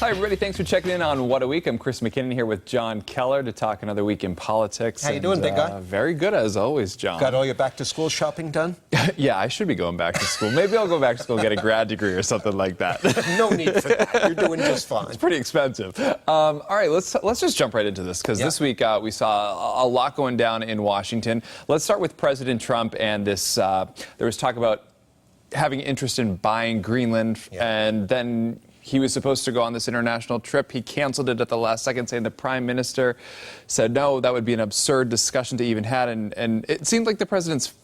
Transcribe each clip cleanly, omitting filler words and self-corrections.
Hi, everybody. Thanks for checking in on What a Week. I'm Chris McKinnon here with John Keller to talk another week in politics. How you doing, big guy? Very good, as always, John. Got all your back-to-school shopping done? Yeah, I should be going back to school. Maybe I'll go back to school and get a grad degree or something like that. No need for that. You're doing just fine. It's pretty expensive. All right, let's just jump right into this, because this week we saw a lot going down in Washington. Let's start with President Trump and this. There was talk about having interest in buying Greenland, and then he was supposed to go on this international trip. He canceled it at the last second, saying the prime minister said no, that would be an absurd discussion to even have. And it seemed like the president's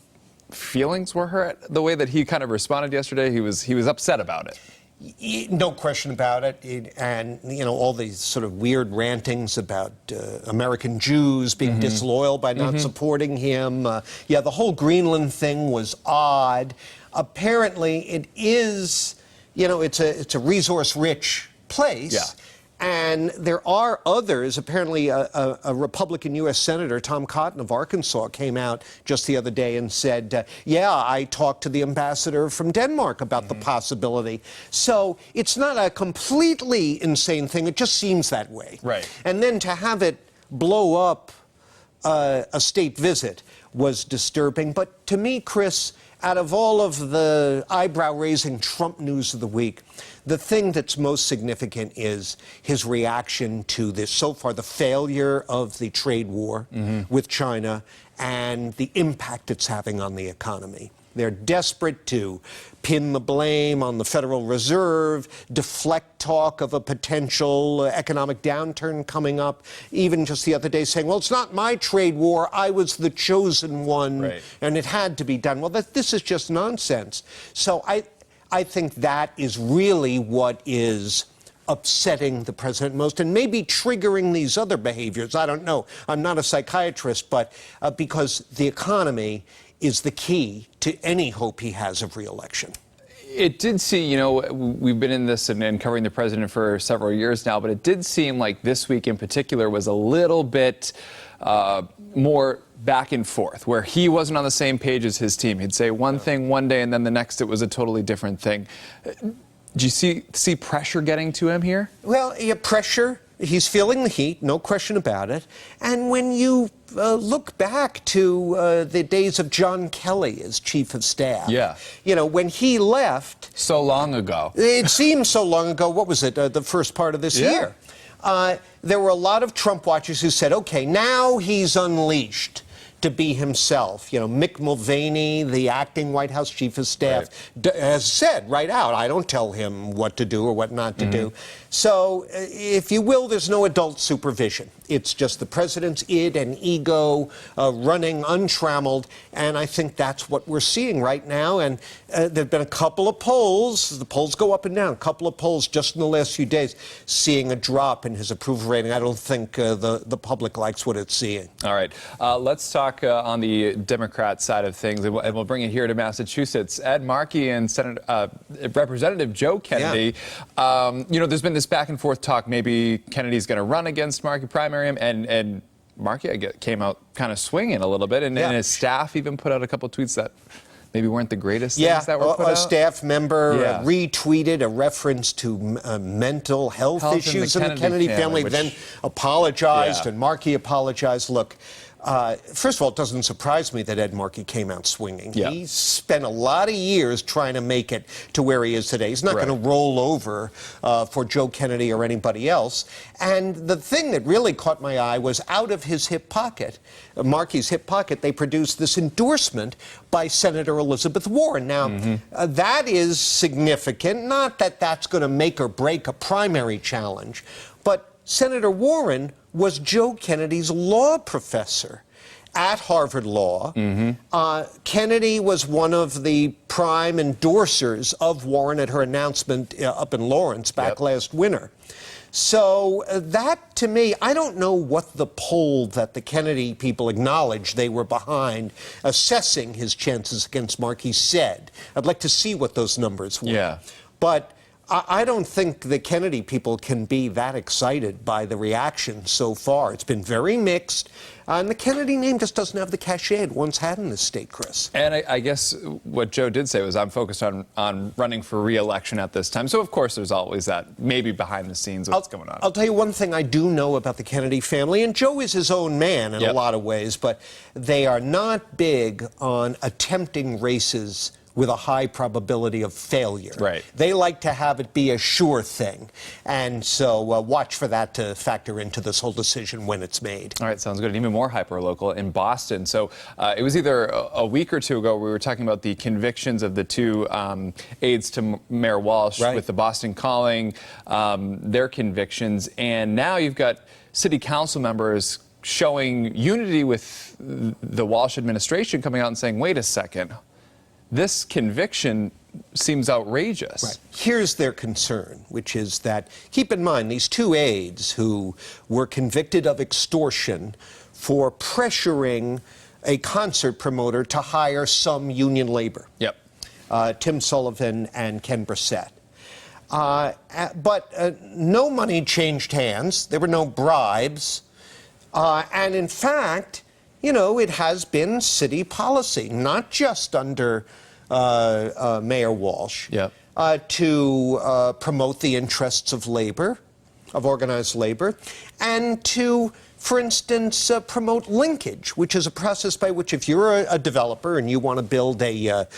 feelings were hurt the way that he kind of responded yesterday. He was upset about it. No question about it. And, you know, all these sort of weird rantings about American Jews being disloyal by not supporting him. The whole Greenland thing was odd. Apparently, it is, you know, it's a resource-rich place. Yeah. And there are others. Apparently, a Republican U.S. Senator, Tom Cotton of Arkansas, came out just the other day and said, I talked to the ambassador from Denmark about the possibility. So it's not a completely insane thing. It just seems that way. Right. And then to have it blow up a state visit was disturbing. But to me, Chris, out of all of the eyebrow-raising Trump news of the week, the thing that's most significant is his reaction to this, so far, the failure of the trade war with China and the impact it's having on the economy. They're desperate to pin the blame on the Federal Reserve, deflect talk of a potential economic downturn coming up, even just the other day saying, well, it's not my trade war, I was the chosen one, and it had to be done. Well, this is just nonsense. So I think that is really what is upsetting the president most and maybe triggering these other behaviors. I don't know. I'm not a psychiatrist, but because the economy is the key to any hope he has of re-election. It did seem, you know, we've been in this and covering the president for several years now, but it did seem like this week in particular was a little bit more back and forth, where he wasn't on the same page as his team. He'd say one thing one day, and then the next it was a totally different thing. Do you see pressure getting to him here? Well, pressure. He's feeling the heat, no question about it. And when you look back to the days of John Kelly as chief of staff, you know, when he left... So long ago. It seems so long ago. What was it, the first part of this year? There were a lot of Trump watchers who said, okay, now he's unleashed to be himself. You know, Mick Mulvaney, the acting White House chief of staff, has said right out, I don't tell him what to do or what not to do. So, if you will, there's no adult supervision. It's just the president's id and ego running untrammeled, and I think that's what we're seeing right now. And there have been a couple of polls, the polls go up and down, a couple of polls just in the last few days, seeing a drop in his approval rating. I don't think the public likes what it's seeing. All right. Let's talk on the Democrat side of things, and we'll bring it here to Massachusetts. Ed Markey and Representative Joe Kennedy, you know, there's been this back and forth talk, maybe Kennedy's going to run against Markey, primary him, and Markey came out kind of swinging a little bit, and his staff even put out a couple tweets that maybe weren't the greatest things that were put out. A staff member retweeted a reference to mental health issues in the Kennedy family, then apologized, and Markey apologized. Look, first of all, it doesn't surprise me that Ed Markey came out swinging. He spent a lot of years trying to make it to where he is today. He's not going to roll over for Joe Kennedy or anybody else. And the thing that really caught my eye was out of his hip pocket, Markey's hip pocket, they produced this endorsement by Senator Elizabeth Warren. Now, that is significant. Not that that's going to make or break a primary challenge, but Senator Warren was Joe Kennedy's law professor at Harvard Law. Kennedy was one of the prime endorsers of Warren at her announcement up in Lawrence back last winter. So that, to me, I don't know what the poll that the Kennedy people acknowledged they were behind assessing his chances against Markey said. I'd like to see what those numbers were. But I don't think the Kennedy people can be that excited by the reaction so far. It's been very mixed, and the Kennedy name just doesn't have the cachet it once had in the state, Chris. And I guess what Joe did say was, I'm focused on running for re-election at this time. So, of course, there's always that maybe behind the scenes what's going on. I'll tell you one thing I do know about the Kennedy family, and Joe is his own man in a lot of ways, but they are not big on attempting races with a high probability of failure. Right. They like to have it be a sure thing. And so watch for that to factor into this whole decision when it's made. All right, sounds good. And even more hyper-local in Boston. So it was either a week or two ago we were talking about the convictions of the two aides to Mayor Walsh with the Boston Calling, their convictions. And now you've got city council members showing unity with the Walsh administration coming out and saying, wait a second, this conviction seems outrageous. Right. Here's their concern, which is that, keep in mind, these two aides who were convicted of extortion for pressuring a concert promoter to hire some union labor. Yep. Tim Sullivan and Ken Brissett. But no money changed hands. There were no bribes. And in fact, you know, it has been city policy, not just under Mayor Walsh, to promote the interests of labor, of organized labor, and to, for instance, promote linkage, which is a process by which if you're a developer and you want to build a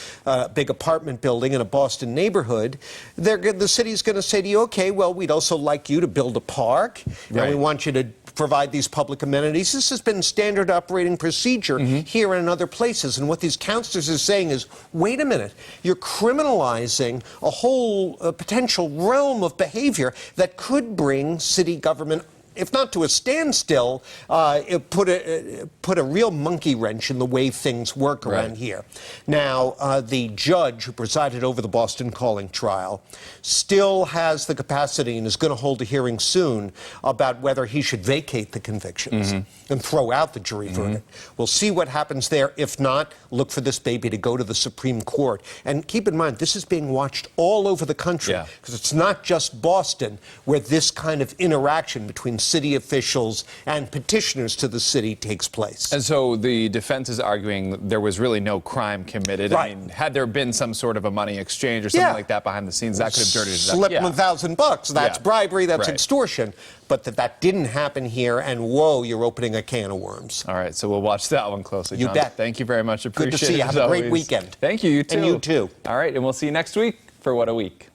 big apartment building in a Boston neighborhood, the city's going to say to you, okay, well, we'd also like you to build a park, and we want you to provide these public amenities. This has been standard operating procedure here and in other places. And what these councilors are saying is, wait a minute, you're criminalizing a whole potential realm of behavior that could bring city government, if not to a standstill, it put a real monkey wrench in the way things work around here. Now, the judge who presided over the Boston Calling trial still has the capacity and is going to hold a hearing soon about whether he should vacate the convictions and throw out the jury verdict. We'll see what happens there. If not, look for this baby to go to the Supreme Court. And keep in mind, this is being watched all over the country, because it's not just Boston where this kind of interaction between city officials and petitioners to the city takes place. And so the defense is arguing there was really no crime committed. I mean, had there been some sort of a money exchange or something like that behind the scenes, that could have dirtied it up. Slip them $1,000. That's bribery, that's extortion. But that didn't happen here, and whoa, you're opening a can of worms. All right, so we'll watch that one closely, John. You bet. Thank you very much. Appreciate it. Good to see you. Have a great weekend. Thank you. You too. And you too. All right, and we'll see you next week for What a Week.